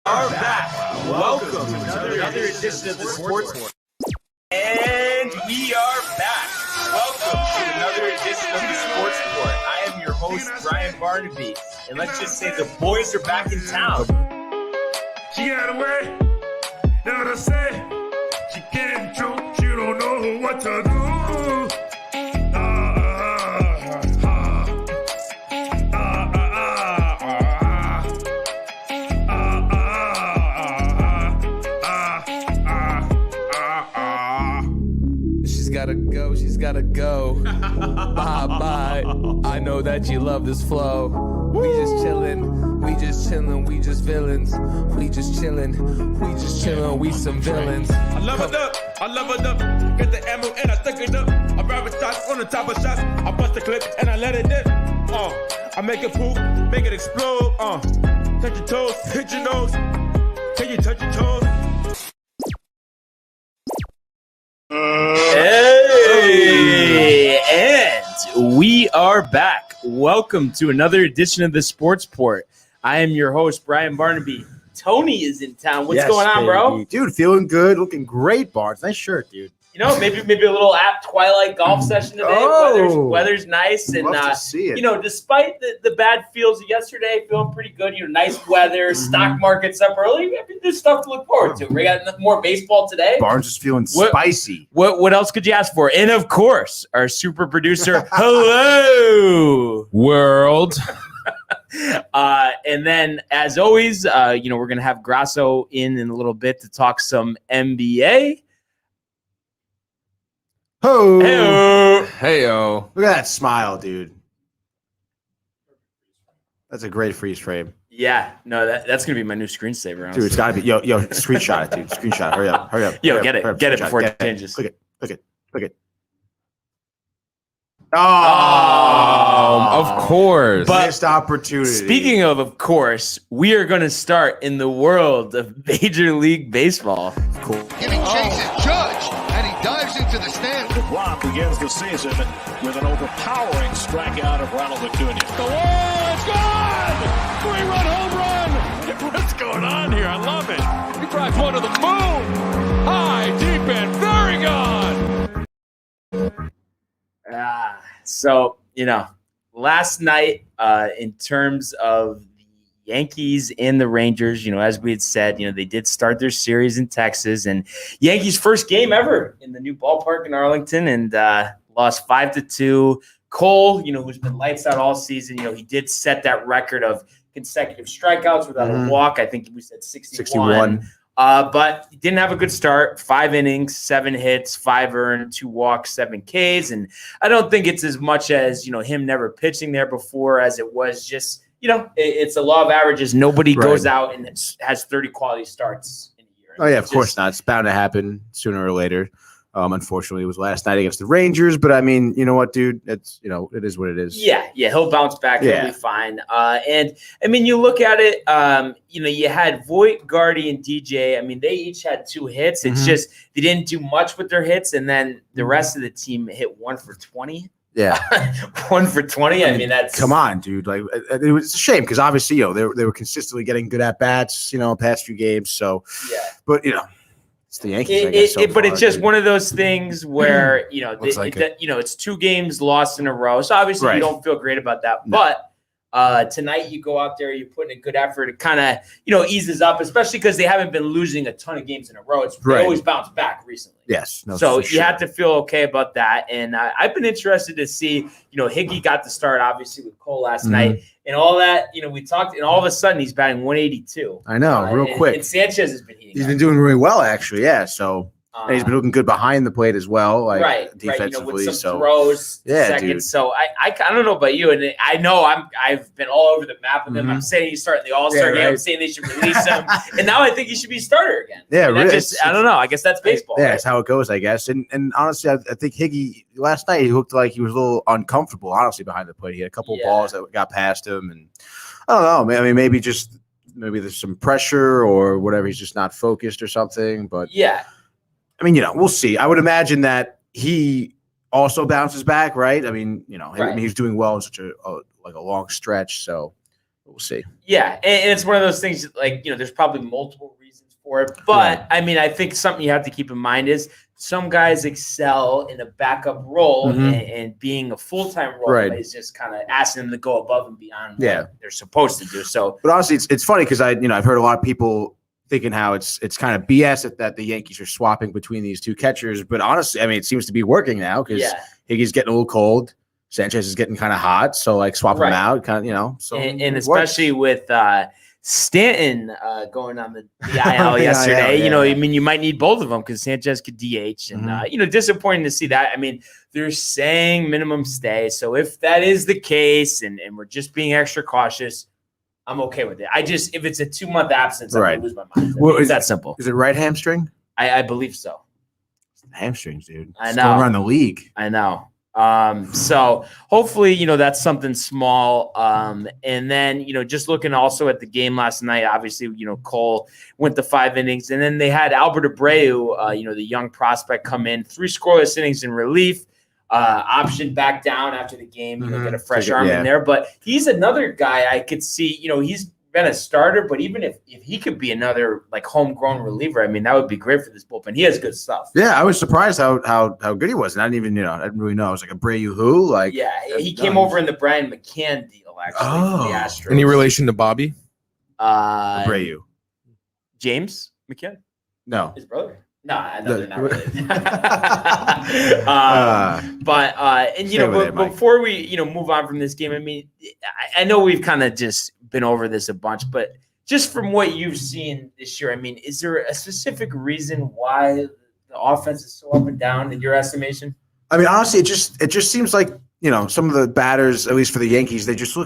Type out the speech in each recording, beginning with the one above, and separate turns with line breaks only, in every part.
are back. Welcome to another edition of the Sports Report. And we are back. Welcome to another edition of the Sports Report. I am your host, Brian Barnaby. And let's just say the boys are back in town.
She got away. Know what I say? She can't control. She don't know what to do.
She's gotta go. Bye. I know that you love this flow. We just chillin', we just villains. We just chillin', we some villains.
I love it up. Get the ammo and I stick it up. I grab shots on the top of shots. I bust the clip and I let it dip. I make it poop, make it explode. Touch your toes, hit your nose. Can you touch your toes?
Hey, and we are back. Welcome to another edition of the Sports Port. I am your host, Brian Barnaby. Tony is in town. What's going on, bro?
Dude, feeling good. Looking great, Barnes. Nice shirt, dude.
You know, maybe a little app twilight golf session today. Weather's nice, and
love to see it.
You know, despite the bad feels of yesterday, feeling pretty good. You know, nice weather, stock market's up early. I mean, there's stuff to look forward to. We got more baseball today.
Barnes is feeling spicy.
What else could you ask for? And of course, our super producer, hello world. And then, as always, we're gonna have Grasso in a little bit to talk some NBA.
Hey-o. Look at that smile, dude. That's a great freeze frame.
Yeah, no, that's gonna be my new screensaver. Honestly.
Dude, it's gotta be. Yo, screenshot it, dude. Screenshot. Hurry up.
Yo, get it before it changes.
Look it.
Of course.
But
missed opportunity.
Speaking of course, we are going to start in the world of Major League Baseball.
Cool.
Giving chase is Judge, and he dives into the stand.
DeGrom begins the season with an overpowering strikeout of Ronald Acuna. The wall is gone! 3-run home run! What's going on here? I love it. He drives one to the moon. High, deep, and very gone.
So, last night, in terms of the Yankees and the Rangers, as we had said, they did start their series in Texas, and Yankees' first game ever in the new ballpark in Arlington, and lost 5-2. Cole, who's been lights out all season, he did set that record of consecutive strikeouts without a walk. I think we said 61. But he didn't have a good start. 5 innings, 7 hits, 5 earned, 2 walks, 7 Ks. And I don't think it's as much as, him never pitching there before as it was just, it's a law of averages. Nobody goes out and has 30 quality starts in a year.
Oh, yeah, of course not. It's bound to happen sooner or later. Unfortunately, it was last night against the Rangers, but I mean, you know what, dude? It's it is what it is.
Yeah, he'll bounce back. He'll be fine. And I mean, you look at it. You had Voit, Gardy, and DJ. I mean, they each had 2 hits. It's just they didn't do much with their hits, and then the rest of the team hit 1 for 20.
Yeah,
1 for 20. I mean, that's
come on, dude. Like it was a shame because obviously, they were consistently getting good at bats. Past few games. So but it's the Yankees, I guess,
but it's just one of those things where it's 2 games lost in a row. So obviously you don't feel great about that. No. But tonight you go out there, you put in a good effort. It kind of eases up, especially because they haven't been losing a ton of games in a row. They always bounce back recently.
Yes. No,
so you have to feel okay about that. And I've been interested to see. Higgy got the start obviously with Cole last night. And all that, we talked, and all of a sudden he's batting 182.
I know, real quick.
And Sanchez has been heating.
He's been doing really well, actually. Yeah, so and he's been looking good behind the plate as well, defensively.
With some throws, seconds. Dude. So I don't know about you, and I know I've been all over the map with him. I'm saying he's starting the All-Star game. I'm saying they should release him, and now I think he should be starter again.
Yeah, really.
I don't know. I guess that's baseball.
Yeah, that's how it goes, I guess. And honestly, I think Higgy last night he looked like he was a little uncomfortable, honestly, behind the plate. He had a couple of balls that got past him, and I don't know. I mean, maybe there's some pressure or whatever. He's just not focused or something. But I mean, we'll see. I would imagine that he also bounces back, right? I mean, he's doing well in such a long stretch. So We'll see.
Yeah, and it's one of those things like, there's probably multiple reasons for it. But, I mean, I think something you have to keep in mind is some guys excel in a backup role, and being a full-time role is just kind of asking them to go above and beyond what they're supposed to do. So,
but honestly, it's funny because I've heard a lot of people thinking how it's kind of BS that the Yankees are swapping between these two catchers. But honestly, I mean, it seems to be working now because Higgy's getting a little cold. Sanchez is getting kind of hot. So, like, swap them out, kind of, So
and especially with Stanton going on the IL yesterday, I mean, you might need both of them because Sanchez could DH. And, disappointing to see that. I mean, they're saying minimum stay. So if that is the case and we're just being extra cautious, I'm okay with it. If it's a 2-month absence, I'm going to lose my mind. It's that simple.
Is it right hamstring?
I believe so.
Hamstrings, dude.
I know.
It's going around the league.
I know. So hopefully, that's something small. And then, just looking also at the game last night, obviously, Cole went to 5 innings, and then they had Albert Abreu, the young prospect, come in 3 scoreless innings in relief, option back down after the game, get a fresh arm in there. But he's another guy I could see, he's been a starter, but even if he could be another like homegrown reliever, I mean, that would be great for this bullpen. He has good stuff.
Yeah, I was surprised how good he was. And I didn't even, I didn't really know. I was like, Abreu who? Like,
yeah, he came over in the Brian McCann deal, actually, for the Astros.
Any relation to Bobby?
Abreu.
James McCann?
No.
His brother? No, I know they're not related. But before we, move on from this game, I mean, I know we've kind of just been over this a bunch, but just from what you've seen this year, I mean, is there a specific reason why the offense is so up and down in your estimation?
I mean, honestly, it just seems like, some of the batters, at least for the Yankees, they're just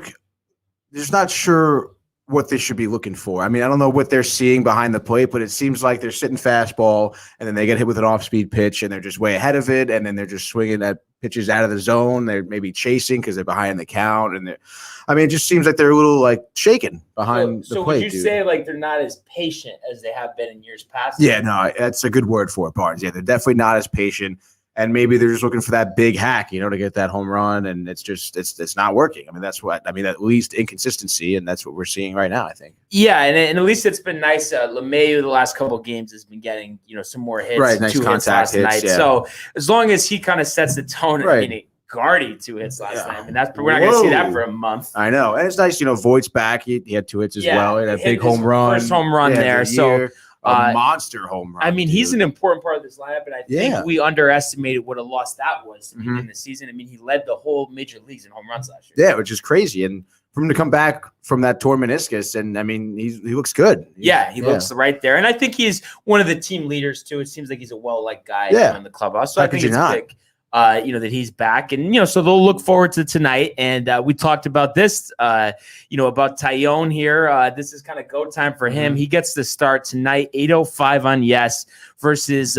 not sure what they should be looking for. I mean, I don't know what they're seeing behind the plate, but it seems like they're sitting fastball and then they get hit with an off-speed pitch and they're just way ahead of it, and then they're just swinging at pitches out of the zone. They're maybe chasing because they're behind the count, and it just seems like they're a little like shaken behind the plate.
So would you say like they're not as patient as they have been in years past?
Yeah, no, that's a good word for it, Barnes. Yeah, they're definitely not as patient. And maybe they're just looking for that big hack, to get that home run, and it's not working. I mean, at least inconsistency, and that's what we're seeing right now, I think.
Yeah, and at least it's been nice. LeMahieu the last couple of games has been getting some more hits,
right? Nice
2
contact
hits last night.
Yeah.
So as long as he kind of sets the tone,
right.
I mean, Gardy 2 hits last night. I mean, we're not going to see that for a month.
I know, and it's nice. Voigt's back. He had 2 hits as well. He had a big home run,
first home run there. So.
Monster home run.
I mean, he's an important part of this lineup, and I think we underestimated what a loss that was in the season. I mean, he led the whole major leagues in home runs last year.
Yeah, which is crazy. And for him to come back from that torn meniscus, and I mean, he looks good.
He looks right there. And I think he's one of the team leaders, too. It seems like he's a well-liked guy in the clubhouse. So I think it's big. That he's back, and so they'll look forward to tonight. And we talked about this, about Taillon here. This is kind of go time for him. He gets the start tonight, 8:05 on Yes versus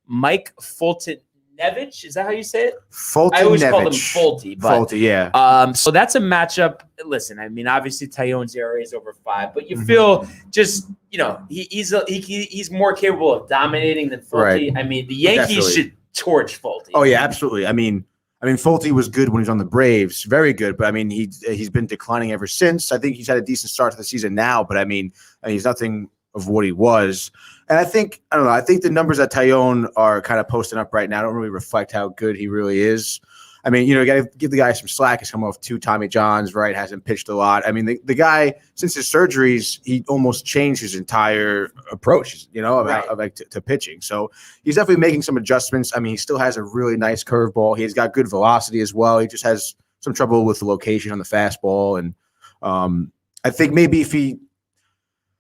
Mike Foltynewicz. Is that how you say it?
Foltynewicz.
I always call him Folty.
Folty, yeah.
So that's a matchup. Listen, I mean, obviously Taillon's ERA is over 5, but you feel just he's more capable of dominating than Folty.
Right.
I mean, the Yankees should torch Folty.
Oh yeah, absolutely. I mean, Folty was good when he was on the Braves, very good. But I mean, he's been declining ever since. I think he's had a decent start to the season now, but I mean, he's nothing of what he was. And I think the numbers that Taillon are kind of posting up right now don't really reflect how good he really is. I mean, you got to give the guy some slack. He's come off 2 Tommy Johns, right? Hasn't pitched a lot. I mean, the guy, since his surgeries, he almost changed his entire approach, to pitching. So he's definitely making some adjustments. I mean, he still has a really nice curveball. He's got good velocity as well. He just has some trouble with the location on the fastball. And I think maybe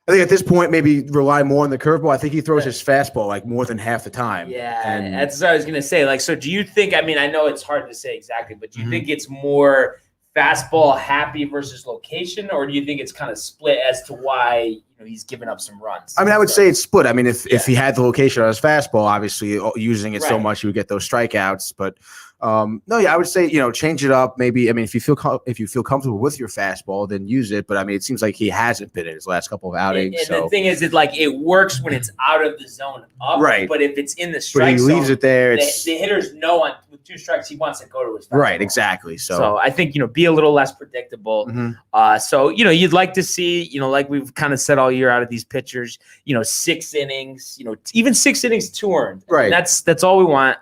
at this point, maybe rely more on the curveball. I think he throws his fastball like more than half the time.
Yeah, and that's what I was going to say. Like, so do you think, I mean, I know it's hard to say exactly, but do you think it's more fastball happy versus location, or do you think it's kind of split as to why he's given up some runs?
I mean, I would say it's split. I mean, if he had the location on his fastball, obviously using it so much, he would get those strikeouts. But I would say change it up. Maybe if you feel comfortable with your fastball, then use it. But I mean, it seems like he hasn't been in his last couple of outings.
And the thing is, it works when it's out of the zone up,
right?
But if it's in the strike
he leaves
zone,
it there.
The hitters know with with 2 strikes, he wants to go to his fastball.
Right, exactly. So
I think, be a little less predictable. So, you'd like to see, like we've kind of said all year out of these pitchers, 6 innings, even 6 innings, 2 earned.
Right.
That's all we want.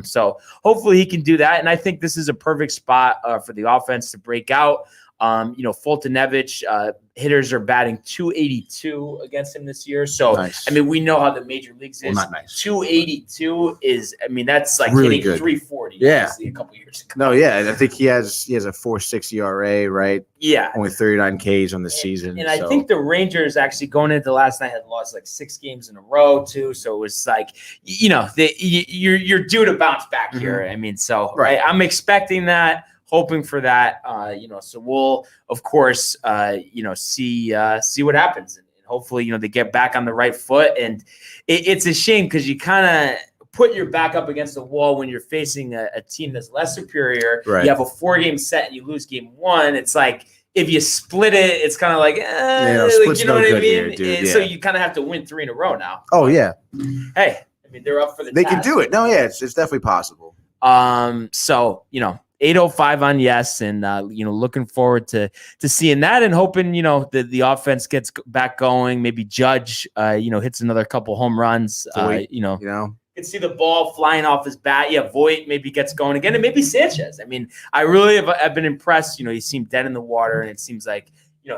So hopefully he can do that. And I think this is a perfect spot for the offense to break out. Foltynewicz, hitters are batting .282 against him this year. So,
nice.
we know how the major leagues is.
Not nice.
.282 is, that's like
really
hitting
good.
.340.
Yeah.
A couple years ago.
No, yeah. I think he has a 4.6 ERA, right?
Yeah.
Only 39 Ks on the season.
And I think the Rangers actually going into last night had lost like 6 games in a row too. So it was like, you're due to bounce back here.
Right.
I'm expecting that. Hoping for that, so we'll, of course, see what happens. And hopefully, they get back on the right foot. And it's a shame because you kind of put your back up against the wall when you're facing a team that's less superior.
Right.
You have a 4-game set and you lose game 1. It's like, if you split it, it's kind of like, you know what I mean?
Here, dude.
So you kind of have to win 3 in a row now.
Oh, yeah.
Hey, they're up for the
They
task.
can do it. No, yeah, it's definitely possible.
So, 805 on yes, and looking forward to seeing that and hoping the offense gets back going. Maybe Judge hits another couple home runs. Can see the ball flying off his bat. Yeah, Voit maybe gets going again, and maybe Sanchez. I really have been impressed. He seemed dead in the water, and it seems like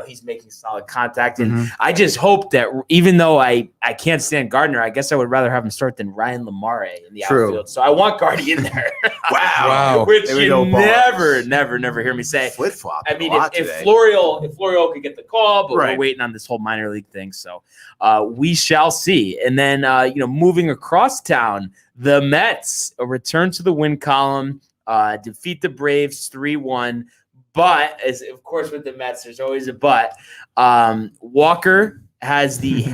he's making solid contact. And I just hope that even though I can't stand Gardner, I guess I would rather have him start than Ryan Lamare in the outfield. So I want Gardy in there.
Wow.
Which you never hear me say.
Flip-flop.
If Florial could get the call, but we're waiting on this whole minor league thing. So we shall see. And then, moving across town, the Mets return to the win column, defeat the Braves 3-1. But, as of course, with the Mets, there's always a but. Walker has the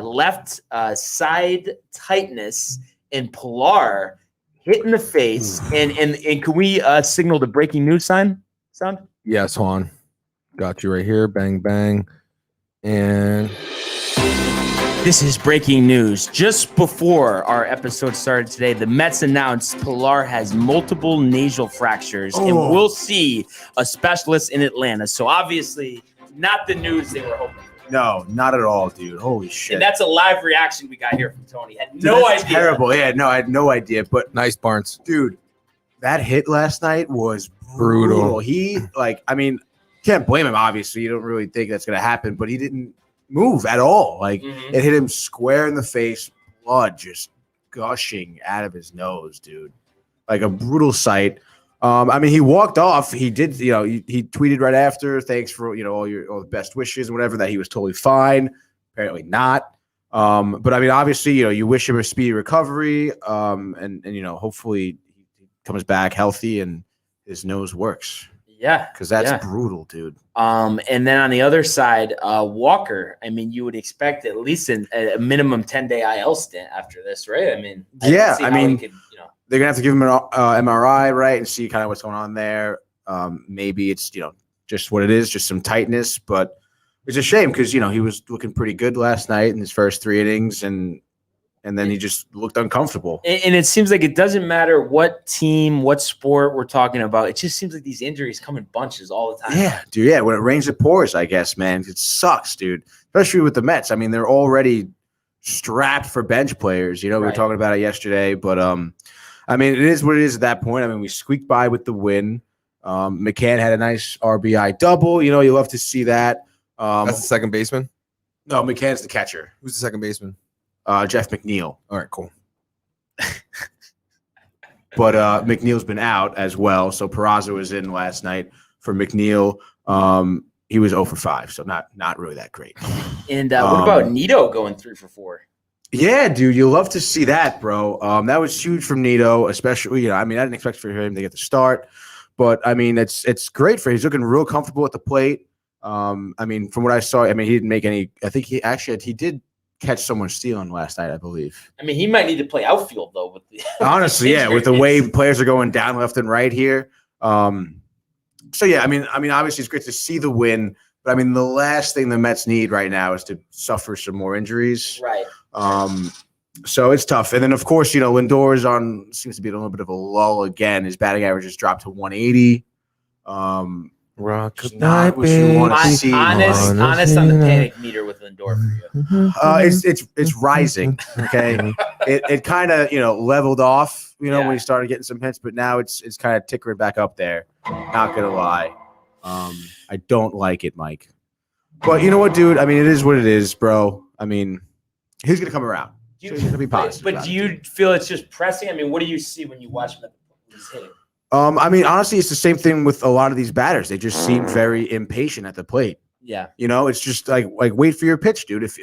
left side tightness, and Pilar hit in the face. And can we signal the breaking news sound?
Yes, Juan. Got you right here. Bang, bang. And
this is breaking news. Just before our episode started today, the Mets announced Pilar has multiple nasal fractures and we'll see a specialist in Atlanta. So obviously not the news they were hoping for.
No, not at all, dude. Holy shit.
And that's a live reaction we got here from Tony. Had no idea.
Terrible. Yeah, no, I had no idea. But
nice, Barnes.
Dude, that hit last night was brutal. He, can't blame him, obviously. You don't really think that's going to happen, but he didn't move at all. It hit him square in the face, blood just gushing out of his nose, dude. Like a brutal sight. He walked off. He did, he tweeted right after, thanks for, all the best wishes and whatever, that he was totally fine. Apparently not. But obviously, you wish him a speedy recovery. And hopefully he comes back healthy and his nose works.
Yeah.
Because that's brutal, dude.
And then on the other side, Walker, you would expect at least a minimum 10-day IL stint after this, right?
They're going to have to give him an MRI, right, and see kind of what's going on there. Maybe it's, just what it is, just some tightness. But it's a shame because, he was looking pretty good last night in his first 3 innings, and then he just looked uncomfortable.
And it seems like it doesn't matter what team, what sport we're talking about. It just seems like these injuries come in bunches all the time.
Yeah, dude. Yeah, when it rains, it pours, I guess, man. It sucks, dude. Especially with the Mets. They're already strapped for bench players. We were talking about it yesterday. But, it is what it is at that point. We squeaked by with the win. McCann had a nice RBI double. You love to see that.
That's the second baseman?
No, McCann's the catcher.
Who's the second baseman?
Jeff McNeil.
All right, cool.
But McNeil's been out as well. So Peraza was in last night for McNeil. He was 0 for 5, so not really that great.
And what about Nito going 3 for 4?
Yeah, dude, you love to see that, bro. That was huge from Nito, especially. I didn't expect for him to get the start, but it's great for him. He's looking real comfortable at the plate. From what I saw, he didn't make any. I think he did catch someone stealing last night, I believe.
He might need to play outfield though. With the
honestly, yeah, with the way players are going down left and right here. So yeah, obviously it's great to see the win, but the last thing the Mets need right now is to suffer some more injuries.
Right.
So it's tough. And then, of course, Lindor's seems to be in a little bit of a lull again. His batting average has dropped to 180. Just not what you want to see.
Honest on the panic meter with Lindor for you.
It's rising. Okay, it kind of leveled off. When he started getting some hits, but now it's kind of tickering back up there. Not gonna lie, I don't like it, Mike. But you know what, dude? I mean, it is what it is, bro. I mean, he's gonna come around. He's gonna be positive.
But do you feel it's just pressing? I mean, what do you see when you watch him hitting?
I mean, honestly, it's the same thing with a lot of these batters. They just seem very impatient at the plate.
Yeah.
It's just like wait for your pitch, dude. If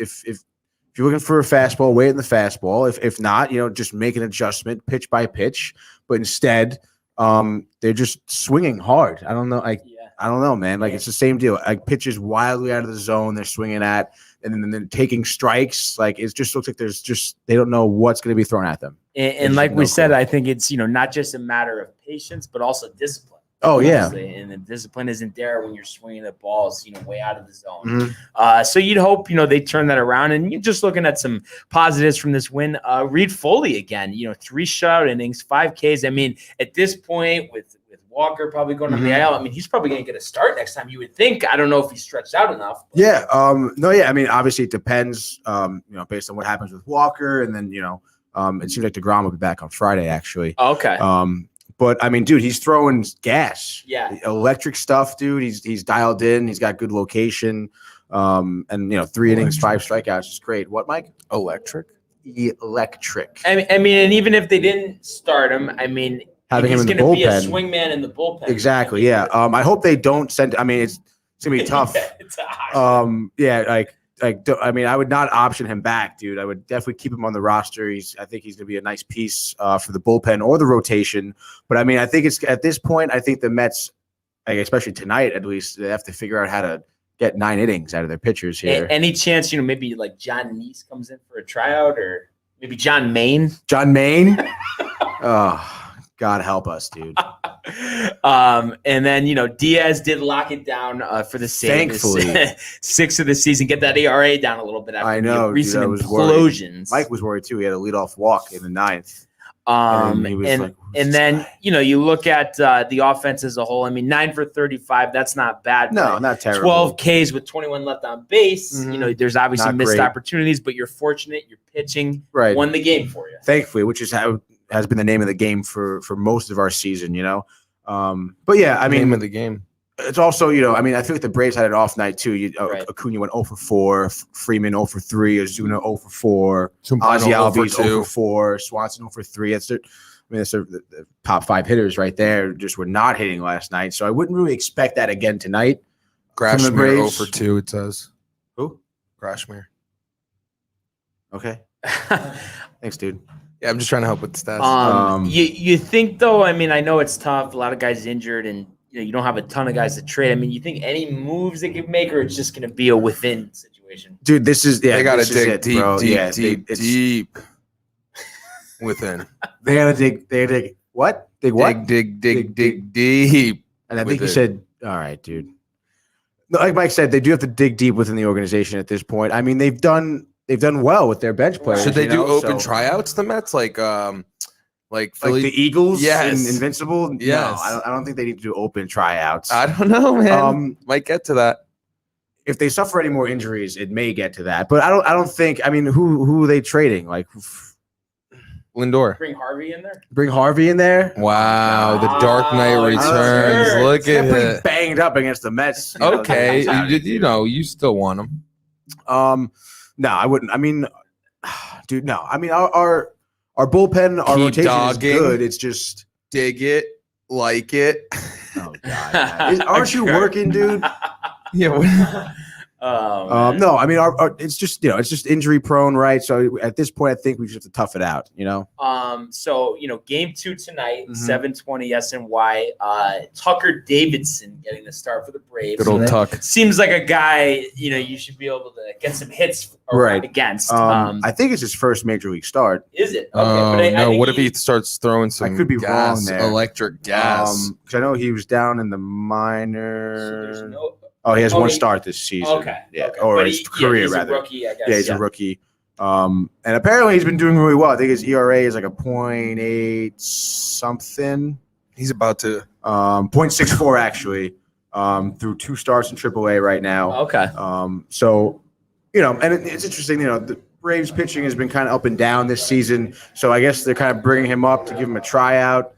you're looking for a fastball, wait in the fastball. If not, just make an adjustment pitch by pitch. But instead, they're just swinging hard. I don't know. I don't know, man. Like, it's the same deal. Like, pitches wildly out of the zone they're swinging at, and then taking strikes. Like, it just looks like they don't know what's going to be thrown at them.
And like we said, I think it's, not just a matter of patience, but also discipline.
Oh, yeah.
And the discipline isn't there when you're swinging at balls, way out of the zone. Mm-hmm. So you'd hope, they turn that around. And you're just looking at some positives from this win. Reed Foley again, 3 shutout innings, 5 Ks. I mean, at this point with Walker probably going on the IL, I mean, he's probably going to get a start next time, you would think. I don't know if he's stretched out enough. But.
Yeah. I mean, obviously it depends, based on what happens with Walker. And then, it seems like DeGrom will be back on Friday, actually.
Okay.
But I mean, dude, he's throwing gas.
Yeah.
Electric stuff, dude. He's dialed in. He's got good location. And 3 innings, 5 strikeouts is great. What, Mike?
Electric.
I
mean, and even if they didn't start him, I mean,
having him in the
bullpen. He's going to be a swingman in the bullpen.
Exactly. Yeah. I hope they don't send. I mean, it's going to be tough. I mean, I would not option him back, dude. I would definitely keep him on the roster. I think he's going to be a nice piece for the bullpen or the rotation. But I mean, I think it's at this point, I think the Mets, especially tonight, at least, they have to figure out how to get 9 innings out of their pitchers here.
Any chance, maybe like John Neese comes in for a tryout, or maybe John Maine?
John Maine? Oh, God help us, dude.
And then, Diaz did lock it down for the Saints.
Thankfully.
6th of the season, get that ERA down a little bit after the recent implosions.
Mike was worried, too. He had a leadoff walk in the 9th.
And then, you look at the offense as a whole. I mean, 9 for 35, that's not bad.
No, not terrible.
12 Ks with 21 left on base.
Mm-hmm.
There's obviously
not
missed
great
opportunities, but you're fortunate. Your pitching won the game for you.
Thankfully, which is how has been the name of the game for most of our season, But yeah, I mean,
name of the game.
It's also, I mean, I feel like the Braves had an off night too. Acuna went 0 for 4, Freeman 0 for 3, Ozuna 0 for 4, Ozzie Albies 0 for 4, Swanson 0 for 3. That's the top 5 hitters right there. Just were not hitting last night, so I wouldn't really expect that again tonight.
Grashmere 0 for 2. It says.
Who?
Grashmere.
Okay. Thanks, dude.
Yeah, I'm just trying to help with the stats.
You think, though, I mean, I know it's tough. A lot of guys injured, and you don't have a ton of guys to trade. I mean, you think any moves they could make, or it's just going to be a within situation?
Dude, this is
they got to dig deep within.
They got to dig what? Dig what?
Dig deep.
And I think you said, all right, dude. No, like Mike said, they do have to dig deep within the organization at this point. I mean, they've done well with their bench players.
Should they do open tryouts? The Mets, like Philly?
Like the Eagles,
yes,
and Invincible.
Yes,
no, I don't think they need to do open tryouts.
I don't know, man. Might get to that.
If they suffer any more injuries, it may get to that. But I don't think. I mean, who are they trading? Like
Lindor.
Bring Harvey in there.
Bring Harvey in there.
Wow, the Dark Knight returns. Look at it.
Banged up against the Mets.
Okay, you still want him.
No, I wouldn't. I mean, dude, no. I mean, our bullpen, our rotation is good. It's just
dig it, like it.
Oh God, aren't you working, dude?
Yeah.
No, I mean, it's just it's just injury prone, right? So at this point, I think we just have to tough it out,
So game 2 tonight, 7:20 SNY. Tucker Davidson getting the start for the Braves.
Good old Tuck.
Seems like a guy you should be able to get some hits against.
I think it's his first major league start.
Is it? Okay,
no. What if he starts throwing some?
I could be wrong there.
Electric gas.
Because I know he was down in the minor. He has one start this season.
Okay.
Yeah.
Okay.
Or
but
his career,
he's
rather.
A rookie, I guess.
Yeah, he's a rookie. And apparently he's been doing really well. I think his ERA is like a 0.8 something.
He's about to
0.64 actually. Through 2 starts in AAA right now.
Okay.
So, and it's interesting. The Braves pitching has been kind of up and down this season. So I guess they're kind of bringing him up to give him a tryout,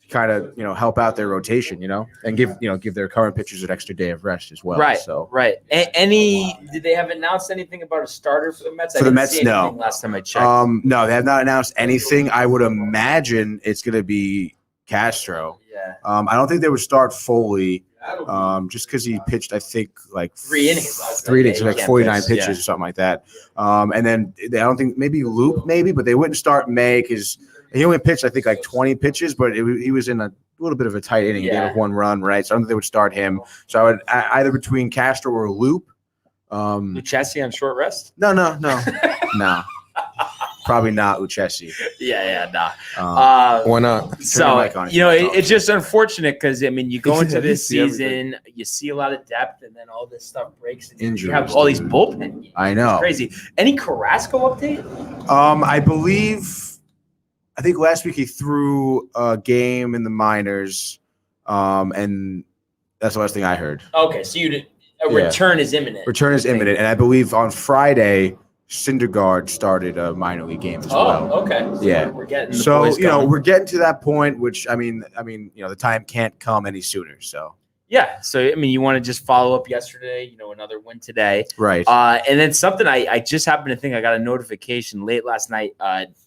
to kind of help out their rotation, and give their current pitchers an extra day of rest as well.
Right.
So
right. Did they have announced anything about a starter for the Mets?
For the Mets, no.
Last time I checked.
No, they have not announced anything. I would imagine it's going to be Castro.
Yeah.
I don't think they would start Foley. Just because he pitched, I think, like
3 innings.
3 innings, like 49
pitch,
pitches or something like that. And then I don't think maybe Loop, but they wouldn't start May because he only pitched, I think, like 20 pitches, but he was in a little bit of a tight inning. He gave up 1 run, right? So I don't think they would start him. So I would either between Castro or Loop.
Lucchesi on short rest?
No. No. Probably not Lucchesi.
Nah.
why not?
So, it's just unfortunate because, you go into this season, you see a lot of depth, and then all this stuff breaks. And
Injuries,
you have all these bullpen games.
I know.
It's crazy. Any Carrasco update?
I think last week he threw a game in the minors, and that's the last thing I heard.
Okay, so return is imminent.
Return is imminent, and I believe on Friday, Syndergaard started a minor league game as well.
Oh, okay. So
yeah.
we're getting the boys going.
we're getting to that point, which the time can't come any sooner. So
yeah. So you want to just follow up yesterday, another win today,
right?
And then something I just happened to think I got a notification late last night.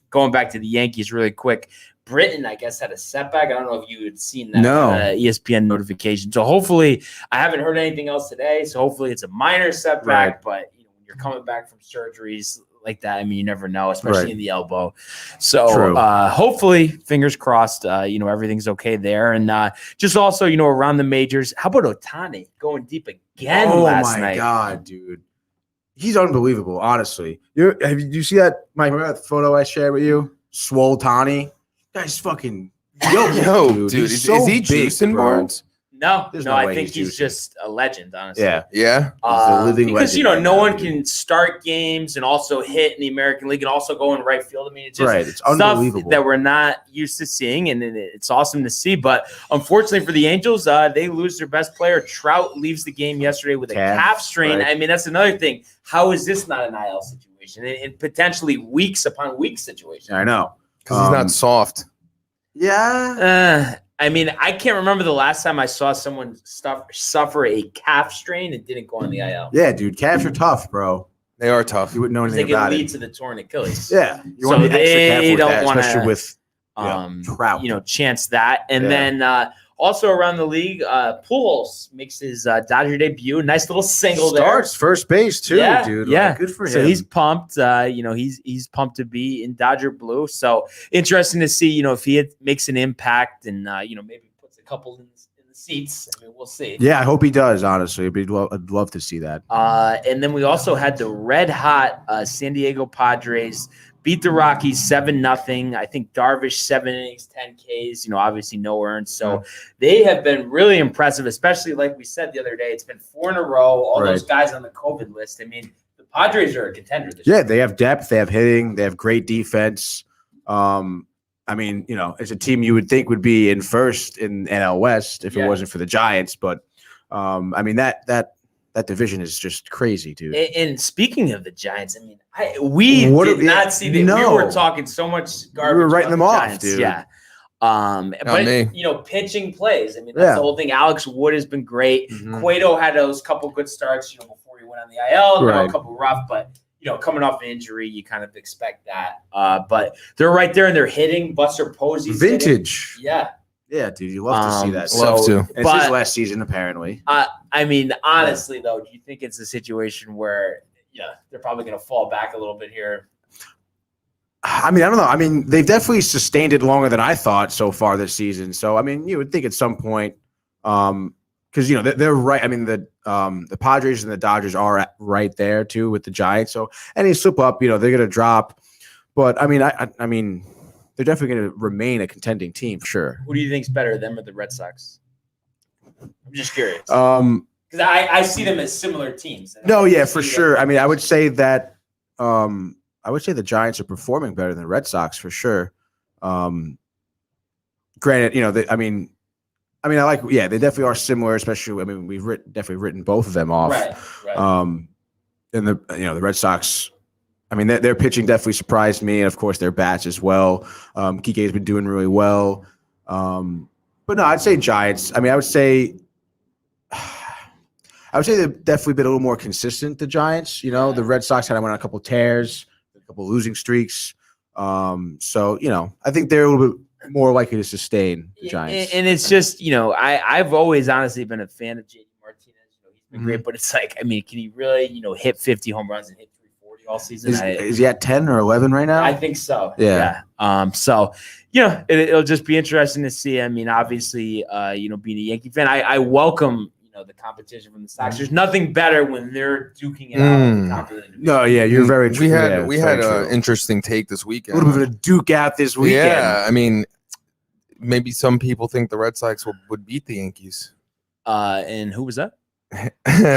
Going back to the Yankees really quick. Britain, I guess, had a setback. I don't know if you had seen that ESPN notification. So hopefully, I haven't heard anything else today. So hopefully, it's a minor setback,
right.
But you're coming back from surgeries like that. You never know, especially in the elbow. So hopefully, fingers crossed, everything's okay there. And just also, around the majors, how about Ohtani going deep again last night?
Oh, my God, dude. He's unbelievable, honestly. Did you see that, Mike, remember that photo I shared with you? Swole Ohtani? Guy's fucking dude.
Is
so
he
big,
Jason
bro.
Barnes?
No,
There's no
I
way
think he's
juicing.
just a legend, honestly.
Yeah.
Yeah.
He's a living
because
legend right
no
now,
one
dude.
can start games and also hit in the American League and also go in right field. It's just
Right. It's
stuff
unbelievable.
that we're not used to seeing, and it's awesome to see. But unfortunately for the Angels, they lose their best player. Trout leaves the game yesterday with a calf strain.
Right.
That's another thing. How is this not an IL situation and potentially weeks upon weeks situation?
I know.
Because he's not soft.
Yeah.
I can't remember the last time I saw someone suffer a calf strain and didn't go on the IL.
Yeah, dude. Calves are tough, bro.
They are tough.
You wouldn't know
They
anything
can
about
lead
it.
to the torn Achilles.
Yeah. You
So
want to be extra
they
careful with
don't
that,
wanna,
especially with Trout.
Chance that. And then also around the league, Pujols makes his Dodger debut. Nice little single
Starts first base too,
Yeah,
dude.
yeah.
Like, good for him.
So he's pumped. He's pumped to be in Dodger blue. So interesting to see, if he makes an impact and maybe puts a couple in the seats. We'll see.
Yeah, I hope he does. Honestly, I'd love to see that.
And then we also had the red hot San Diego Padres beat the Rockies 7-0. I think Darvish 7 innings, 10 Ks. Obviously no earned. So they have been really impressive, especially like we said the other day. It's been 4 in a row. All those guys on the COVID list. The Padres are a contender this year.
Yeah, they have depth. They have hitting. They have great defense. It's a team you would think would be in first in NL West if it wasn't for the Giants. But that division is just crazy, dude.
And speaking of the Giants, we did not see that.
No.
We were talking so much garbage.
We were writing them off,
Giants.
dude.
Yeah. But pitching plays. That's the whole thing. Alex Wood has been great.
Mhm.
Cueto had those couple good starts, before he went on the IL.
Right.
A couple rough, but coming off an injury, you kind of expect that. But they're right there and they're hitting. Buster Posey's
Vintage.
hitting. Yeah.
Yeah, dude. You love to see that.
Love to.
And it's his last season, apparently.
Honestly, though, do you think it's a situation where they're probably going to fall back a little bit here?
I don't know. They've definitely sustained it longer than I thought so far this season. So, you would think at some point, because they're right. The Padres and the Dodgers are right there too with the Giants. So any slip up, they're going to drop. But they're definitely going to remain a contending team for sure.
Who do you think's better, them or the Red Sox? I'm just curious.
Because
I see them as similar teams.
No, yeah, for sure. I would say that I would say the Giants are performing better than the Red Sox for sure. Granted, they definitely are similar, especially, we've definitely written both of them off.
Right.
And the Red Sox, their pitching definitely surprised me, and of course their bats as well. Kike's been doing really well. But no, I'd say Giants. I would say they've definitely been a little more consistent, the Giants. The Red Sox went on a couple tears, a couple losing streaks. So, I think they're a little bit more likely to sustain the Giants.
And it's just, I've always honestly been a fan of JD Martinez. He's been great, but it's like, can he really, hit 50 home runs and hit 340 all season?
Is he at 10 or 11 right now?
I think so.
Yeah.
So, it'll just be interesting to see. Obviously, being a Yankee fan, I welcome, the competition from the Sox. There's nothing better when they're duking it out at the top of the division.
No, yeah, you're very true.
We had an interesting take this weekend.
A little bit of a duke out this weekend.
Yeah, maybe some people think the Red Sox would beat the Yankees.
And who was that?
I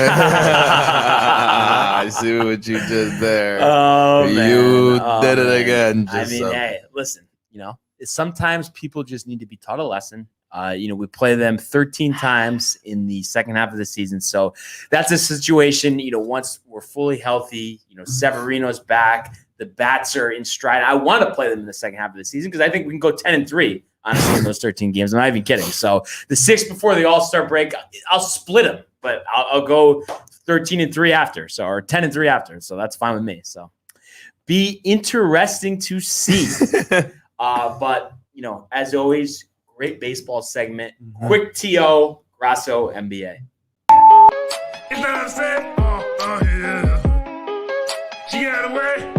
see what you did there.
Oh, man.
You did it again.
Hey, listen, sometimes people just need to be taught a lesson. We play them 13 times in the second half of the season. So that's a situation, once we're fully healthy, Severino's back, the bats are in stride. I want to play them in the second half of the season because I think we can go 10-3, honestly, in those 13 games. I'm not even kidding. So the 6 before the All-Star break, I'll split them, but I'll go 13-3 after. So, or 10-3 after. So that's fine with me. So be interesting to see. But, as always, great baseball segment. Quick TO, Grasso, NBA.
She got away.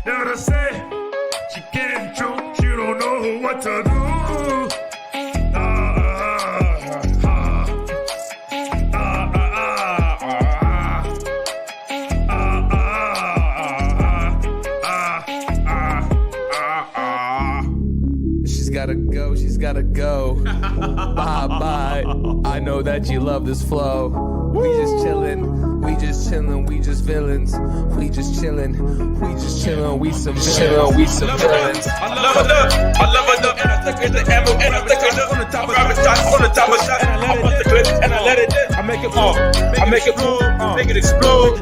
Know what I say? She getting true. She don't know what to do.
She's gotta go. Bye. I know that you love this flow. We just chillin', we just villains. We just chillin', we some villains.
I love it up, and I took it to ammo, and I took it up on the top of shot, on the top of shot, and I bust the clip, and I let it dip. I make it move, make it explode,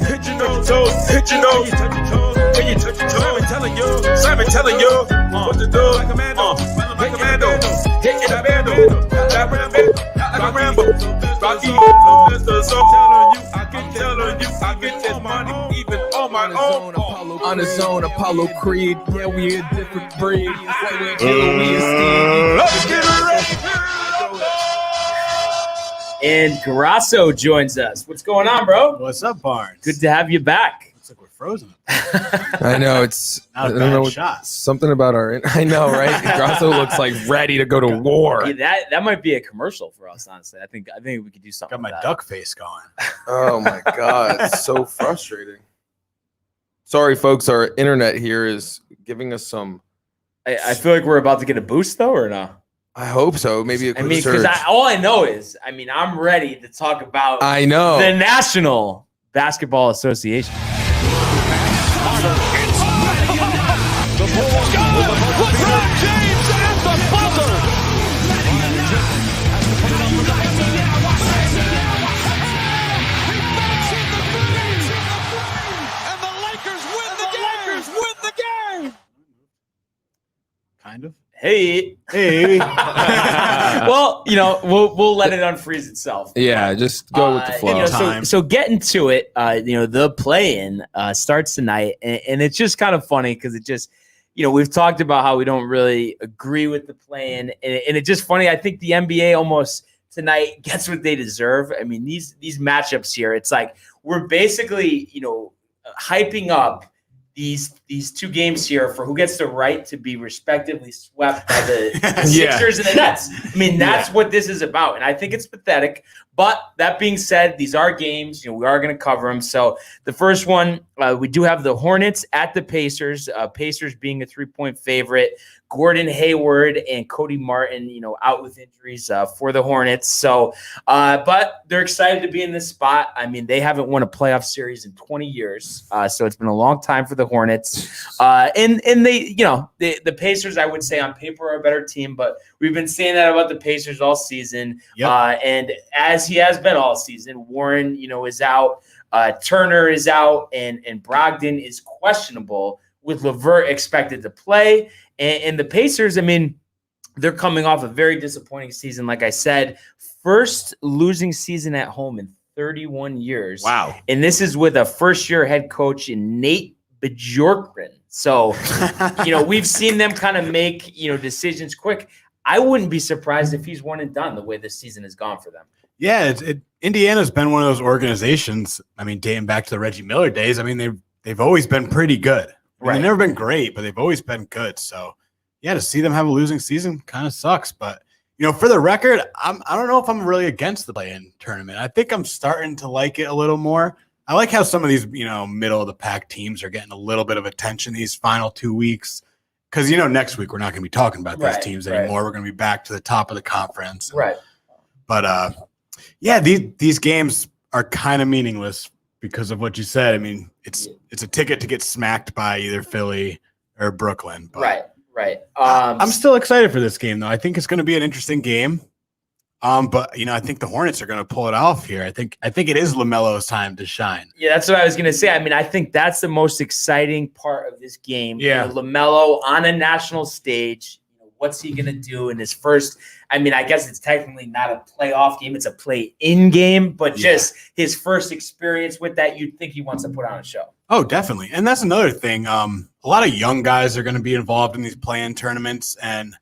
hit your nose, when you touch your toes, Simon telling you, what to do, like a commando, hitting the bando, like Rambo, Rocky, I'm telling you, I get this money even on my own.
On his own, Apollo Creed. Yeah, we a different breed.
Let's get ready.
And Grasso joins us. What's going on, bro?
What's up, Barnes?
Good to have you back.
Looks like we're frozen.
I know it's
Not a bad shot.
something about I know, right? Grasso looks like ready to go to war.
Yeah, that might be a commercial for us, honestly. I think we could do something.
Got my
with that.
duck face going.
Oh my god, it's so frustrating. Sorry, folks, our internet here is giving us some.
I feel like we're about to get a boost, though, or no?
I hope so. Maybe a quick surge.
Because all I know is, I'm ready to talk about.
I know
the National Basketball Association.
The Bulls got it. LeBron James at the buzzer. And the Lakers win the game.
Kind of.
Hey. Well, we'll let it unfreeze itself.
Yeah, just go with the flow.
So getting to it, the play-in starts tonight, and it's just kind of funny because it just, we've talked about how we don't really agree with the play-in, and it's just funny. I think the NBA almost tonight gets what they deserve. These matchups here, it's like we're basically, hyping up these two games here for who gets the right to be respectively swept by the Sixers and the Nets. That's what this is about. And I think it's pathetic, But that being said, these are games. We are going to cover them. So the first one, we do have the Hornets at the Pacers. Pacers being a 3-point favorite. Gordon Hayward and Cody Martin, out with injuries for the Hornets. So, but they're excited to be in this spot. I mean, they haven't won a playoff series in 20 years. So it's been a long time for the Hornets. And they, the Pacers, I would say on paper are a better team, but we've been saying that about the Pacers all season. Yep. And as he has been all season, Warren, is out. Turner is out, and Brogdon is questionable, with LeVert expected to play. And the Pacers, I mean, they're coming off a very disappointing season. Like I said, first losing season at home in 31 years.
Wow.
And this is with a first-year head coach in Nate Bjorkgren. So, we've seen them kind of make, decisions quick. I wouldn't be surprised if he's one and done the way this season has gone for them.
Yeah, Indiana's been one of those organizations, I mean, dating back to the Reggie Miller days. I mean, they've always been pretty good. Right. They've never been great, but they've always been good. So, yeah, to see them have a losing season kind of sucks. But, for the record, I don't know if I'm really against the play-in tournament. I think I'm starting to like it a little more. I like how some of these, middle-of-the-pack teams are getting a little bit of attention these final 2 weeks. Because, next week we're not going to be talking about these teams anymore. We're going to be back to the top of the conference.
Right.
But, yeah, these games are kind of meaningless because of what you said. I mean, it's a ticket to get smacked by either Philly or Brooklyn. But
right.
I'm still excited for this game, though. I think it's going to be an interesting game. But I think the Hornets are going to pull it off here. I think it is LaMelo's time to shine.
Yeah, that's what I was going to say. I mean, I think that's the most exciting part of this game.
Yeah,
LaMelo on a national stage. What's he going to do in his first? I mean, I guess it's technically not a playoff game; it's a play-in game. But just his first experience with that, you'd think he wants to put on a show.
Oh, definitely. And that's another thing. A lot of young guys are going to be involved in these play-in tournaments, and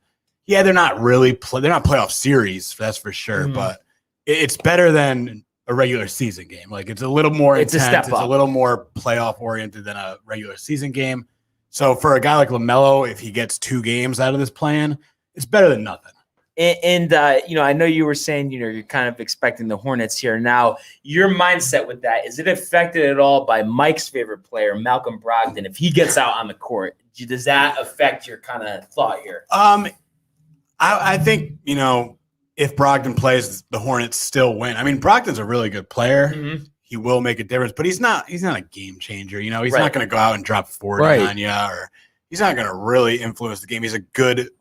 yeah, they're not really they're not playoff series, that's for sure. Mm-hmm. But it's better than a regular season game. Like it's a little more intense. It's a little more playoff oriented than a regular season game. So for a guy like LaMelo, if he gets 2 games out of this plan, it's better than nothing.
And I know you were saying, you're kind of expecting the Hornets here. Now, your mindset with that, is it affected at all by Mike's favorite player, Malcolm Brogdon? If he gets out on the court, does that affect your kind of thought here?
I think, if Brogdon plays, the Hornets still win. I mean, Brogdon's a really good player. Mm-hmm. He will make a difference, but he's not a game changer. He's not going to go out and drop 40 on you, or he's not going to really influence the game. He's a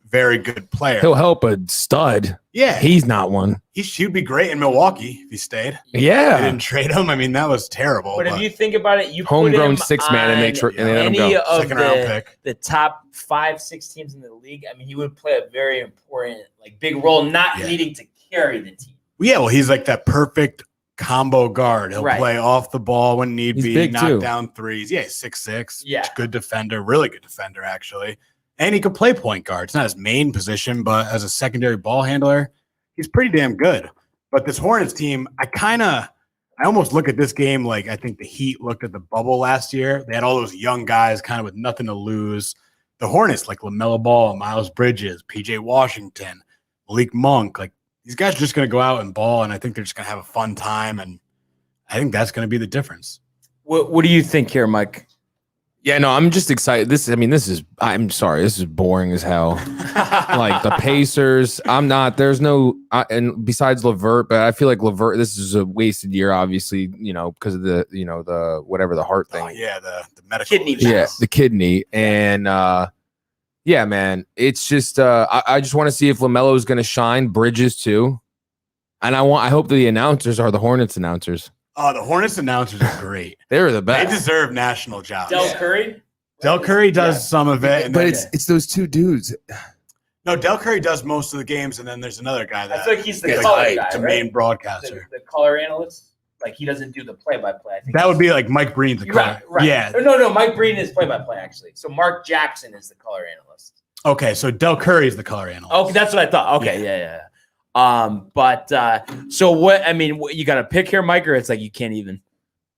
very good player.
He'll help a stud.
Yeah.
He's not one.
He'd be great in Milwaukee if he stayed.
Yeah.
They didn't trade him. I mean, that was terrible.
But if you think about it, you
homegrown 6-man and they let him go.
Second round pick. The top 5-6 teams in the league, I mean, he would play a very important, big role, not needing to carry the team.
Yeah, well, he's like that perfect combo guard. He'll play off the ball when need be, knock down threes. Yeah, he's 6'6". Yeah. Good defender, really good defender, actually. And he could play point guard. It's not his main position, but as a secondary ball handler, he's pretty damn good. But this Hornets team, I almost look at this game like I think the Heat looked at the bubble last year. They had all those young guys kind of with nothing to lose. The Hornets, like LaMelo Ball, Miles Bridges, PJ Washington, Malik Monk, these guys are just going to go out and ball, and I think they're just going to have a fun time, and I think that's going to be the difference.
What do you think here, Mike?
Yeah, no, I'm just excited. I'm sorry, this is boring as hell. The Pacers, and besides LeVert, but I feel like LeVert, this is a wasted year, obviously, because of the whatever, the heart thing.
The medical
kidney.
Yeah, the kidney. And, yeah, man, it's just, I just want to see if LaMelo is going to shine, Bridges too. And I hope the announcers are the Hornets announcers.
Oh, the Hornets announcers are great.
They're the best.
They deserve national jobs.
Del Curry?
Del Curry does some of it.
But it's those 2 dudes.
No, Del Curry does most of the games, and then there's another guy that
I feel like he's the color guy,
the main broadcaster.
The color analyst? He doesn't do the play-by-play. I think
that would be like Mike Breen's the color.
Right.
Yeah.
No, Mike Breen is play-by-play, actually. So Mark Jackson is the color analyst.
Okay, so Del Curry is the color analyst.
Okay, that's what I thought. Okay, yeah. So what? I mean, you got to pick here, Mike, or it's like you can't even.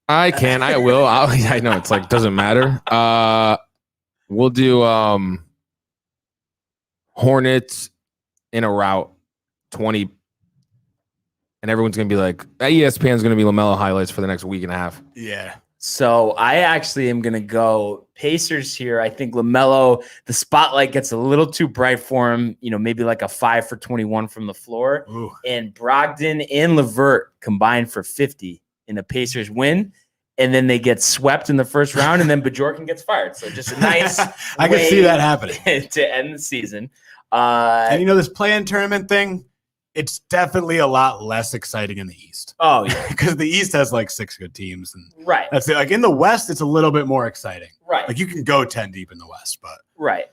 I can. I will. I know it's doesn't matter. We'll do Hornets in a rout 20. And everyone's going to be like, ESPN's going to be LaMelo highlights for the next week and a half.
Yeah.
So I actually am going to go Pacers here. I think LaMelo, the spotlight gets a little too bright for him, maybe like a 5 for 21 from the floor.
Ooh.
And Brogdon and LeVert combined for 50 in the Pacers win. And then they get swept in the first round, and then Bjorken gets fired. So just a nice
I can see that happening
to end the season.
And this play-in tournament thing, it's definitely a lot less exciting in the East.
Oh, yeah.
Because the East has like 6 good teams. And
right.
That's it. Like in the West, it's a little bit more exciting.
Right.
Like you can go 10 deep in the West, but
right.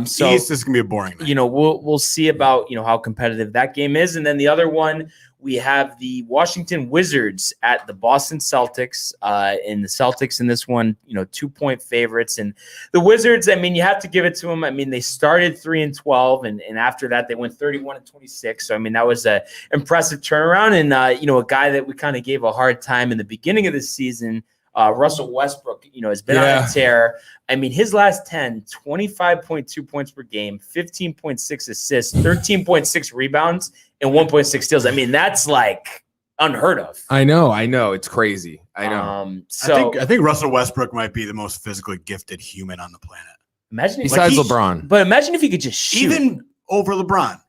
So the East is gonna be a boring night.
We'll see about how competitive that game is. And then the other one, we have the Washington Wizards at the Boston Celtics. And the Celtics in this one, 2-point favorites. And the Wizards, you have to give it to them. They started 3-12, and after that they went 31-26. So that was a impressive turnaround. And a guy that we kind of gave a hard time in the beginning of the season, Russell Westbrook, has been on a tear. His last 10, 25.2 points per game, 15.6 assists, 13.6 rebounds, and 1.6 steals. That's like unheard of.
I know. It's crazy. I know.
So
I think Russell Westbrook might be the most physically gifted human on the planet.
Imagine
besides LeBron.
But imagine if he could just shoot.
Even over LeBron.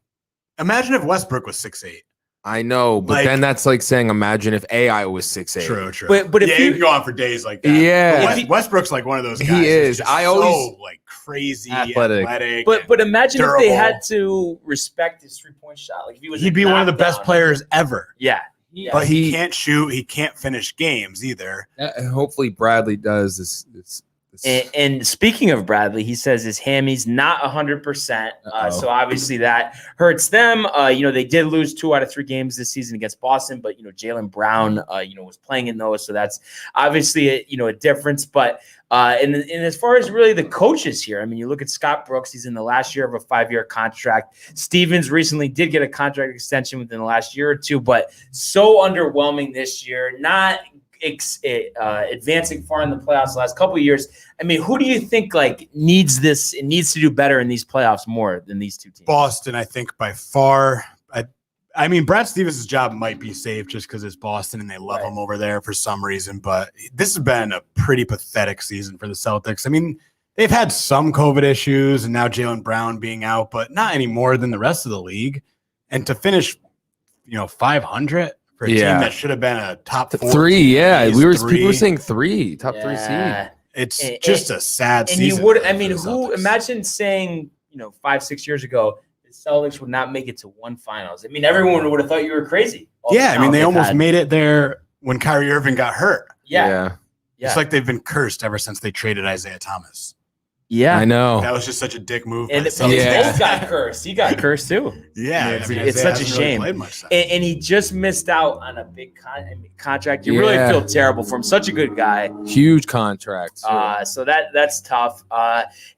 Imagine if Westbrook was 6'8".
I know, but then that's like saying, imagine if AI was 6'8".
True.
But if
you can go on for days like that.
Yeah,
Westbrook's like one of those guys.
He is.
Just
I always
so crazy athletic.
But imagine
durable.
if they had to respect his 3-point shot. Like if he was,
he'd be one of the best players ever.
Yeah.
But he can't shoot. He can't finish games either.
Hopefully, Bradley does this.
And speaking of Bradley, he says his hammy's not 100%. So obviously that hurts them. They did lose 2 out of 3 games this season against Boston, but Jaylen Brown, was playing in those, so that's obviously a difference. But and as far as really the coaches here, you look at Scott Brooks. He's in the last year of a 5-year contract. Stevens recently did get a contract extension within the last year or two, but so underwhelming this year. Not advancing far in the playoffs the last couple of years. Who do you think needs this? It needs to do better in these playoffs more than these 2 teams.
Boston, I think by far. Brad Stevens' job might be safe just because it's Boston and they love him over there for some reason. But this has been a pretty pathetic season for the Celtics. They've had some COVID issues and now Jaylen Brown being out, but not any more than the rest of the league. And to finish, 500. For a team that should have been a top 4
3, people were saying 3, top 3 seed.
It's just a sad season.
And you would, imagine saying, 5-6 years ago, the Celtics would not make it to 1 finals. Everyone would have thought you were crazy.
They almost made it there when Kyrie Irving got hurt.
Yeah.
It's like they've been cursed ever since they traded Isaiah Thomas.
Yeah,
I know.
That was just such a dick move.
And both got cursed. He got cursed too.
Yeah,
it's such a shame.
Really
and he just missed out on a big contract. You really feel terrible for him. Such a good guy.
Huge contract.
So that's tough.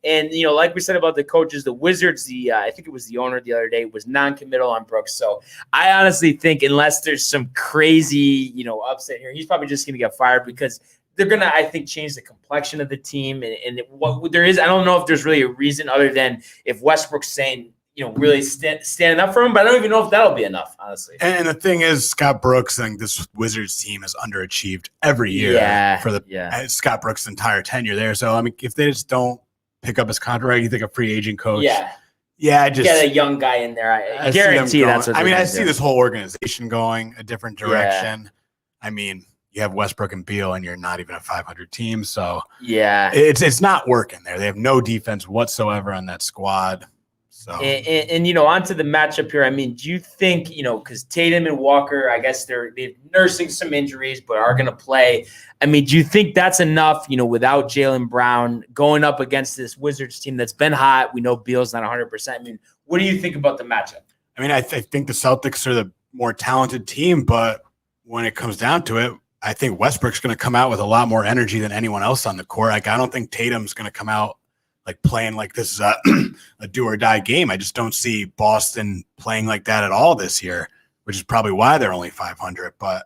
And like we said about the coaches, the Wizards. I think it was the owner the other day was non-committal on Brooks. So I honestly think unless there's some crazy upset here, he's probably just going to get fired because they're going to, I think, change the complexion of the team. And what there is, I don't know if there's really a reason other than if Westbrook's saying, really standing up for him. But I don't even know if that'll be enough, honestly.
And the thing is, Scott Brooks, I think this Wizards team has underachieved every year for Scott Brooks' entire tenure there. So, if they just don't pick up his contract, you think a free agent coach. I just
get a young guy in there. I guarantee that's what
I see this whole organization going a different direction. You have Westbrook and Beal, and you're not even a 500 team. So it's not working there. They have no defense whatsoever on that squad. So
and onto the matchup here. Do you think because Tatum and Walker, I guess they're nursing some injuries, but are going to play. Do you think that's enough? Without Jaylen Brown going up against this Wizards team that's been hot. We know Beal's not 100%. What do you think about the matchup?
I think the Celtics are the more talented team, but when it comes down to it, I think Westbrook's going to come out with a lot more energy than anyone else on the court. I don't think Tatum's going to come out playing like this is a do or die game. I just don't see Boston playing like that at all this year, which is probably why they're only 500. But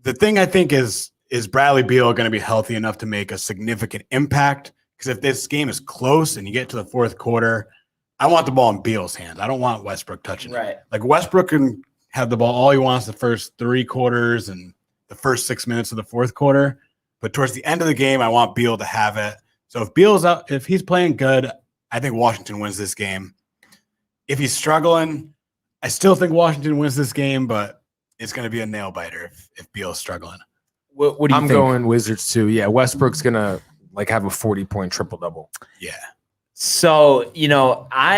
the thing I think is Bradley Beal going to be healthy enough to make a significant impact? Because if this game is close and you get to the 4th quarter, I want the ball in Beal's hands. I don't want Westbrook touching it. Westbrook can have the ball all he wants the first 3 quarters and the first 6 minutes of the fourth quarter. But towards the end of the game, I want Beal to have it. So if Beal's out, if he's playing good, I think Washington wins this game. If he's struggling, I still think Washington wins this game, but it's going to be a nail biter if Beal's struggling.
What do you think? I'm going Wizards too. Yeah, Westbrook's going to have a 40-point triple-double.
Yeah.
So, I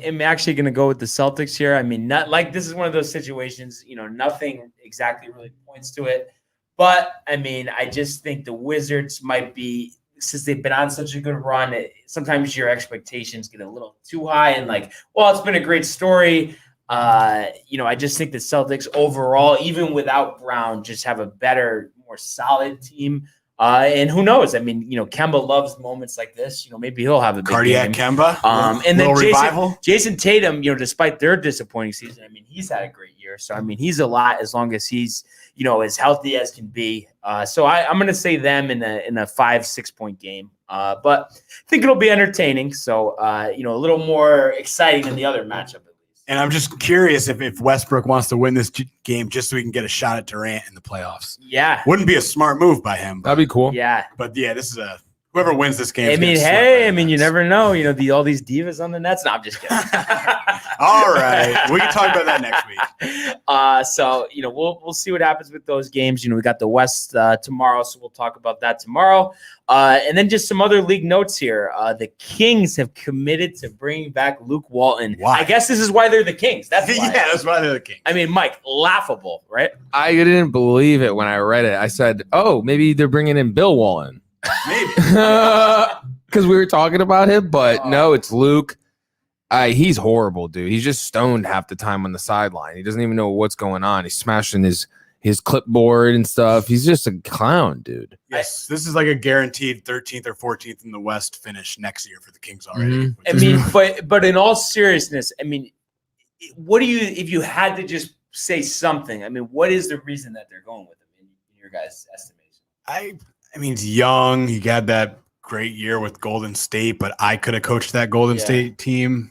am actually going to go with the Celtics here. I mean, not like this is one of those situations, nothing exactly really points to it. But, I mean, I just think the Wizards might be, since they've been on such a good run, sometimes your expectations get a little too high and it's been a great story. I just think the Celtics overall, even without Brown, just have a better, more solid team. And who knows? I mean, Kemba loves moments like this. Maybe he'll have a big
cardiac
game.
Kemba.
And then Jason Tatum, despite their disappointing season, I mean, he's had a great year. So I mean, he's a lot as long as he's as healthy as can be. So I'm going to say them in a 5-6 point game. But I think it'll be entertaining. So a little more exciting than the other matchup.
And I'm just curious if Westbrook wants to win this game just so he can get a shot at Durant in the playoffs.
Yeah.
Wouldn't be a smart move by him.
That'd be cool.
Yeah.
But yeah, this is whoever wins this game.
I mean, you never know. All these divas on the Nets. No, I'm just kidding.
All right. We can talk about that next week.
So, we'll see what happens with those games. We got the West tomorrow, so we'll talk about that tomorrow. And then just some other league notes here. The Kings have committed to bringing back Luke Walton.
Why?
I guess this is why they're the Kings. That's why.
Yeah, that's why they're the Kings.
I mean, Mike, laughable, right?
I didn't believe it when I read it. I said, oh, maybe they're bringing in Bill Walton.
Maybe.
Because we were talking about him, but no, it's Luke. He's horrible, dude. He's just stoned half the time on the sideline. He doesn't even know what's going on. He's smashing his clipboard and stuff. He's just a clown, dude.
Yes, this is like a guaranteed 13th or 14th in the West finish next year for the Kings already.
Mm-hmm.
I mean, but in all seriousness, I mean, what do you, if you had to just say something, I mean, what is the reason that they're going with him in your guys' estimation?
I mean, he's young. He got that great year with Golden State, but I could have coached that Golden State team.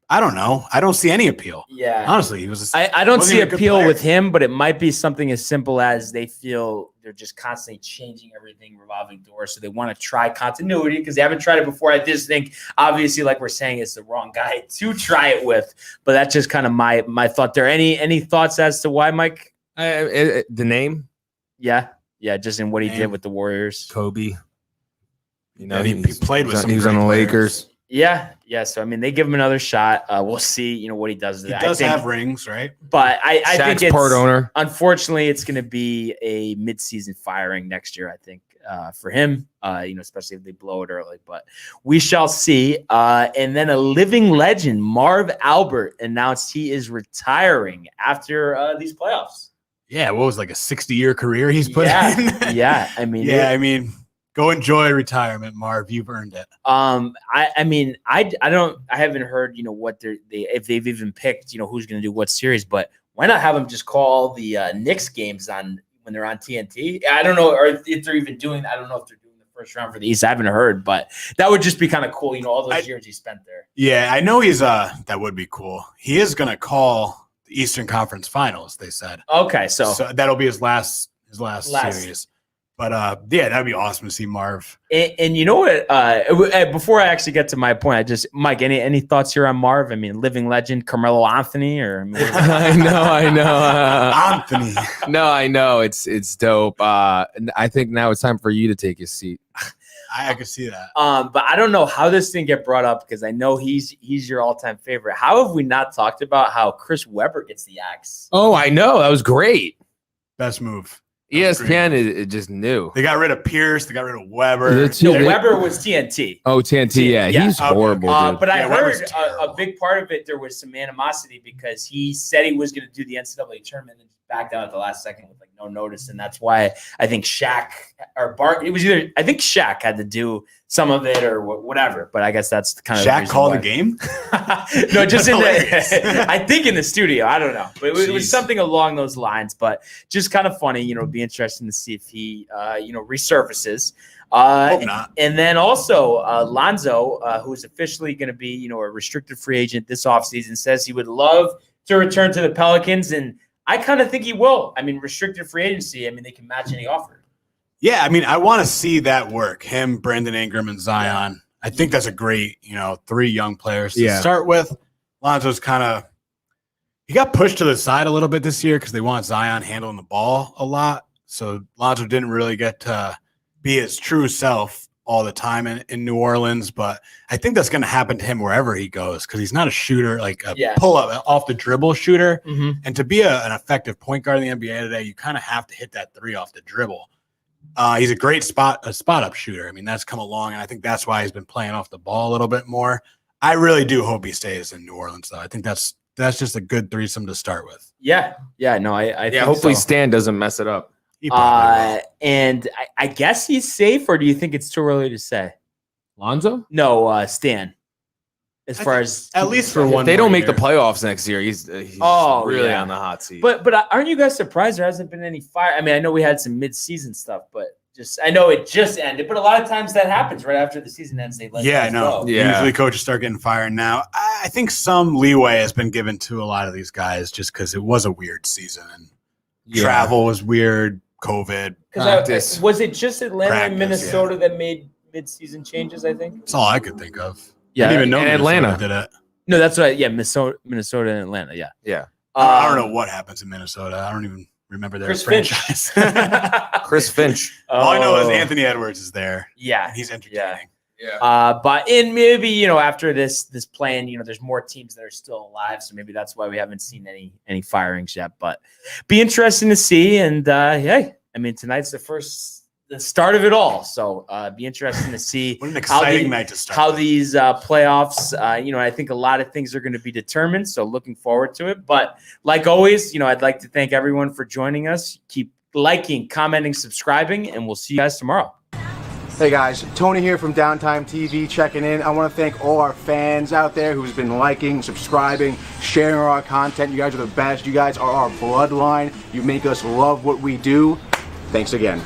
I don't know. I don't see any appeal.
Yeah.
Honestly, he was.
I don't see appeal with him, but it might be something as simple as they feel they're just constantly changing everything, revolving doors. So they want to try continuity because they haven't tried it before. I just think, obviously, like we're saying, it's the wrong guy to try it with. But that's just kind of my thought there. Any thoughts as to why, Mike?
The name?
Yeah. Yeah, just in what he did with the Warriors.
Kobe.
He played with some.
He was on the Lakers.
Yeah. So I mean, they give him another shot. We'll see, what he does.
He does have rings, right?
But I think it's
part owner.
Unfortunately, it's going to be a midseason firing next year. I think for him, especially if they blow it early. But we shall see. And then a living legend, Marv Albert, announced he is retiring after these playoffs.
Yeah, what was like a 60-year career he's put in?
Yeah, I mean,
go enjoy retirement, Marv. You've earned it.
I haven't heard, if they've even picked, who's going to do what series, but why not have them just call the Knicks games on when they're on TNT? I don't know, or if they're even doing, I don't know if they're doing the first round for the East. I haven't heard, but that would just be kind of cool. All those years he spent there.
Yeah, I know he's, that would be cool. He is going to call the Eastern Conference Finals, they said.
Okay. So
that'll be his last series. But yeah, that'd be awesome to see Marv.
And you know what? Before I actually get to my point, Mike, any thoughts here on Marv? I mean, living legend, Carmelo Anthony, or
I know.
Anthony.
No, I know. It's dope. I think now it's time for you to take his seat.
I can see that.
But I don't know how this didn't get brought up because I know he's your all-time favorite. How have we not talked about how Chris Webber gets the axe?
Oh, I know. That was great.
Best move.
ESPN it just knew.
They got rid of Pierce. They got rid of Weber.
Weber was TNT.
Oh, TNT. Yeah, he's horrible. Dude.
But I heard a big part of it, there was some animosity because he said he was going to do the NCAA tournament and backed out at the last second with no notice. And that's why I think Shaq or Bart, it was either, I think Shaq had to do some of it or whatever. But I guess that's kind of
Shaq called the game?
No, just I think in the studio. I don't know. But it was something along those lines. But just kind of funny, it'd be interesting to see if he, resurfaces.
Hope not.
And then also Lonzo, who's officially going to be, a restricted free agent this offseason, says he would love to return to the Pelicans. And I kind of think he will. I mean, restricted free agency. I mean, they can match any offer.
Yeah, I mean, I want to see that work. Him, Brandon Ingram, and Zion. I think that's a great, 3 young players to start with. Lonzo's he got pushed to the side a little bit this year because they want Zion handling the ball a lot. So Lonzo didn't really get to be his true self all the time in New Orleans. But I think that's going to happen to him wherever he goes because he's not a shooter, like a pull-up off the dribble shooter.
Mm-hmm.
And to be an effective point guard in the NBA today, you kind of have to hit that 3 off the dribble. He's a great spot-up shooter. I mean, that's come along, and I think that's why he's been playing off the ball a little bit more. I really do hope he stays in New Orleans, though. I think that's just a good threesome to start with.
Yeah. No, I think
hopefully
so.
Stan doesn't mess it up.
And I guess he's safe, or do you think it's too early to say?
Lonzo?
No, Stan. As far as
at least for one,
if they don't make the playoffs next year, he's really on the hot seat.
But aren't you guys surprised there hasn't been any fire? I mean, I know we had some mid-season stuff, but I know it just ended. But a lot of times that happens right after the season ends. They let
I know.
go.
Yeah. Usually coaches start getting fired now. I think some leeway has been given to a lot of these guys just because it was a weird season and travel was weird. COVID.
Was it just Atlanta and Minnesota that made mid-season changes? I think
that's all I could think of.
Yeah,
I didn't even know
Atlanta
did it.
No, that's right. Yeah, Minnesota and Atlanta. Yeah.
I don't know what happens in Minnesota. I don't even remember their franchise.
Chris Finch.
All I know is Anthony Edwards is there.
Yeah,
he's entertaining.
Yeah. But in maybe after this plan, there's more teams that are still alive, so maybe that's why we haven't seen any firings yet. But be interesting to see. And hey, I mean, tonight's the start of it all. So be interesting to see
what an exciting night to start.
How these playoffs, I think a lot of things are going to be determined. So looking forward to it. But like always, I'd like to thank everyone for joining us. Keep liking, commenting, subscribing, and we'll see you guys tomorrow.
Hey guys, Tony here from Downtime TV checking in. I want to thank all our fans out there who's been liking, subscribing, sharing our content. You guys are the best. You guys are our bloodline. You make us love what we do. Thanks again.